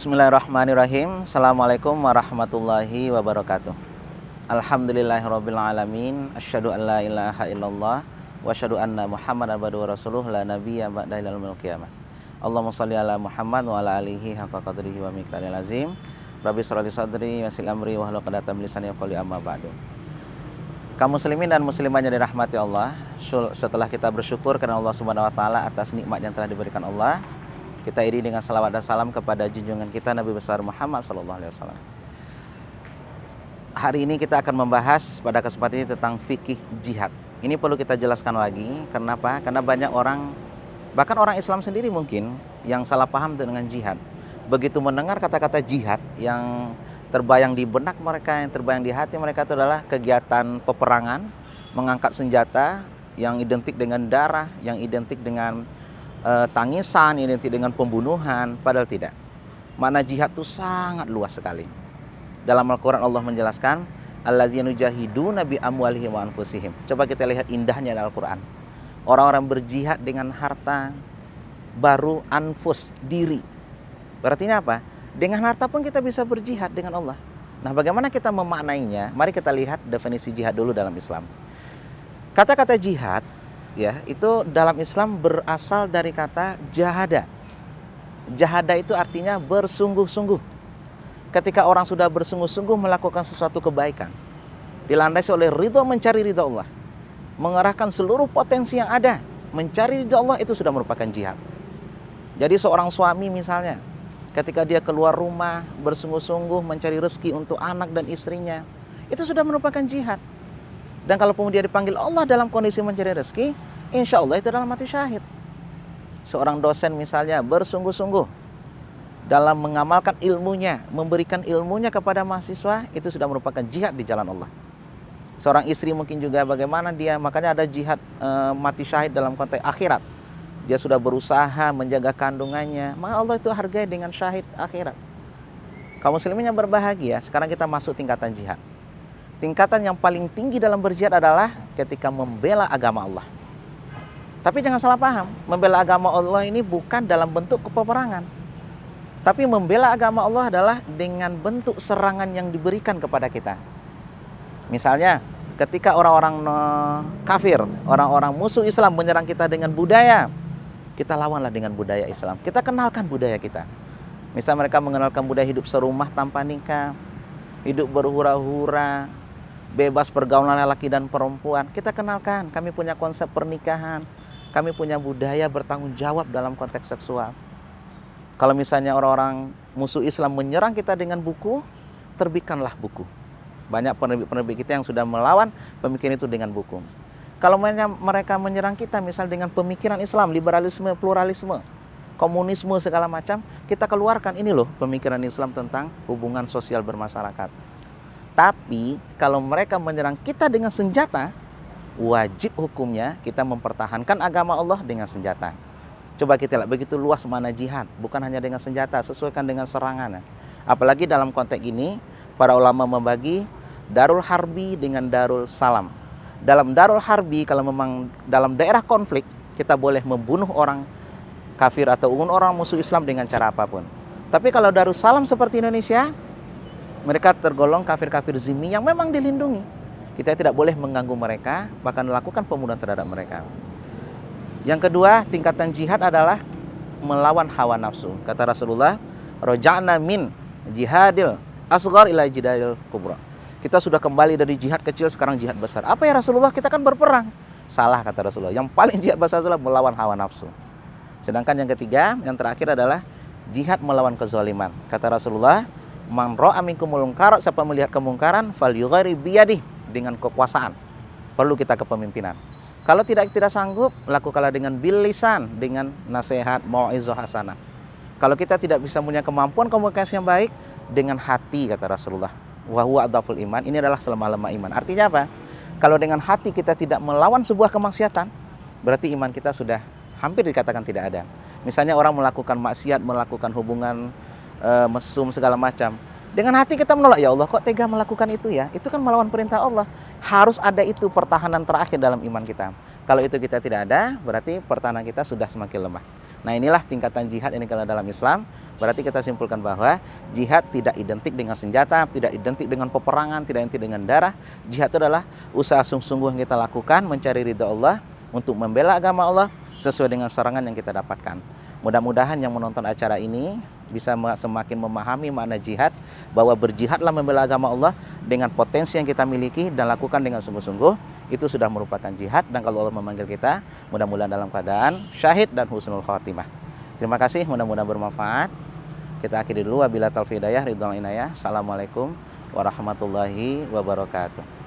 Bismillahirrahmanirrahim. Assalamualaikum warahmatullahi wabarakatuh. Alhamdulillahirabbil alamin. Asyhadu an la ilaha illallah wa asyhadu anna Muhammadan abduhu wa rasuluh la nabiyya ba'da yaumil qiyamah. Allahumma shalli ala Muhammad wa ala alihi haqqa qadrihi wa miqdaril azim. Rabbi shrah li sadri wa yassir amri wahlul 'uqdatam min lisani yafqahu amma ba'du. Kaum muslimin dan muslimah yang dirahmati Allah, setelah kita bersyukur karena Allah Subhanahu wa taala atas nikmat yang telah diberikan Allah, kita iri dengan salawat dan salam kepada junjungan kita Nabi besar Muhammad SAW. Hari ini kita akan membahas pada kesempatan ini tentang fikih jihad. Ini perlu kita jelaskan lagi. Kenapa? Karena banyak orang, bahkan orang Islam sendiri mungkin, yang salah paham dengan jihad. Begitu mendengar kata-kata jihad, yang terbayang di benak mereka, yang terbayang di hati mereka itu adalah kegiatan peperangan, mengangkat senjata, yang identik dengan darah, yang identik dengan tangisan, identik dengan pembunuhan. Padahal tidak. Makna jihad itu sangat luas sekali. Dalam Al-Quran Allah menjelaskan, alladzina yujahiduna bi amwalihim wa anfusihim. Coba kita lihat indahnya dalam Al-Quran. Orang-orang berjihad dengan harta, baru anfus, diri. Berarti ini apa? Dengan harta pun kita bisa berjihad dengan Allah. Nah, bagaimana kita memaknainya? Mari kita lihat definisi jihad dulu dalam Islam. Kata-kata jihad, ya, itu dalam Islam berasal dari kata jahada. Jahada itu artinya bersungguh-sungguh. Ketika orang sudah bersungguh-sungguh melakukan sesuatu kebaikan, dilandasi oleh ridho, mencari ridho Allah, mengerahkan seluruh potensi yang ada, mencari ridho Allah, itu sudah merupakan jihad. Jadi seorang suami misalnya, ketika dia keluar rumah bersungguh-sungguh mencari rezeki untuk anak dan istrinya, itu sudah merupakan jihad. Dan kalau dia dipanggil Allah dalam kondisi mencari rezeki, insya Allah itu adalah mati syahid. Seorang dosen misalnya bersungguh-sungguh dalam mengamalkan ilmunya, memberikan ilmunya kepada mahasiswa, itu sudah merupakan jihad di jalan Allah. Seorang istri mungkin juga bagaimana dia, makanya ada jihad mati syahid dalam konteks akhirat. Dia sudah berusaha menjaga kandungannya, maka Allah itu hargai dengan syahid akhirat. Kaum muslimin yang berbahagia, sekarang kita masuk tingkatan jihad. Tingkatan yang paling tinggi dalam berjihad adalah ketika membela agama Allah. Tapi jangan salah paham, membela agama Allah ini bukan dalam bentuk peperangan. Tapi membela agama Allah adalah dengan bentuk serangan yang diberikan kepada kita. Misalnya, ketika orang-orang kafir, orang-orang musuh Islam menyerang kita dengan budaya, kita lawanlah dengan budaya Islam. Kita kenalkan budaya kita. Misal mereka mengenalkan budaya hidup serumah tanpa nikah, hidup berhura-hura, bebas pergaulan lelaki dan perempuan. Kita kenalkan, kami punya konsep pernikahan, kami punya budaya bertanggung jawab dalam konteks seksual. Kalau misalnya orang-orang musuh Islam menyerang kita dengan buku, terbitkanlah buku. Banyak penerbit-penerbit kita yang sudah melawan pemikiran itu dengan buku. Kalau mereka menyerang kita misal dengan pemikiran Islam, liberalisme, pluralisme, komunisme segala macam, kita keluarkan ini loh pemikiran Islam tentang hubungan sosial bermasyarakat. Tapi kalau mereka menyerang kita dengan senjata, wajib hukumnya kita mempertahankan agama Allah dengan senjata. Coba kita lihat begitu luas mana jihad, bukan hanya dengan senjata, sesuaikan dengan serangan. Apalagi dalam konteks ini, para ulama membagi darul harbi dengan darul salam. Dalam darul harbi, kalau memang dalam daerah konflik, kita boleh membunuh orang kafir atau orang musuh Islam dengan cara apapun. Tapi kalau darul salam seperti Indonesia, mereka tergolong kafir-kafir zimmi yang memang dilindungi. Kita tidak boleh mengganggu mereka, bahkan melakukan pembunuhan terhadap mereka. Yang kedua, tingkatan jihad adalah melawan hawa nafsu. Kata Rasulullah, roja'na min jihadil asghar ila jihadil kubra. Kita sudah kembali dari jihad kecil, sekarang jihad besar. Apa ya Rasulullah? Kita kan berperang. Salah kata Rasulullah. Yang paling jihad besar adalah melawan hawa nafsu. Sedangkan yang ketiga, yang terakhir adalah jihad melawan kezaliman. Kata Rasulullah, man ra'a minkumul munkar, siapa melihat kemungkaran, falyughayyir biyadihi, dengan kekuasaan. Perlu kita kepemimpinan. Kalau tidak sanggup, lakukanlah dengan bil lisan, dengan nasihat, mau'izah hasanah. Kalau kita tidak bisa punya kemampuan komunikasi yang baik, dengan hati kata Rasulullah. Wa huwa adhaful iman, ini adalah selemah-lemah iman. Artinya apa? Kalau dengan hati kita tidak melawan sebuah kemaksiatan, berarti iman kita sudah hampir dikatakan tidak ada. Misalnya orang melakukan maksiat, melakukan hubungan mesum segala macam, dengan hati kita menolak, ya Allah kok tega melakukan itu ya, itu kan melawan perintah Allah. Harus ada itu pertahanan terakhir dalam iman kita. Kalau itu kita tidak ada, berarti pertahanan kita sudah semakin lemah. Nah, inilah tingkatan jihad ini kalau dalam Islam. Berarti kita simpulkan bahwa jihad tidak identik dengan senjata, tidak identik dengan peperangan, tidak identik dengan darah. Jihad itu adalah usaha sungguh-sungguh yang kita lakukan mencari ridha Allah untuk membela agama Allah sesuai dengan serangan yang kita dapatkan. Mudah-mudahan yang menonton acara ini bisa semakin memahami makna jihad, bahwa berjihadlah membela agama Allah dengan potensi yang kita miliki dan lakukan dengan sungguh-sungguh. Itu sudah merupakan jihad, dan kalau Allah memanggil kita, mudah-mudahan dalam keadaan syahid dan husnul khatimah. Terima kasih, mudah-mudahan bermanfaat. Kita akhiri dulu, wabillahi taufiq hidayah, ridwan inayah. Assalamualaikum warahmatullahi wabarakatuh.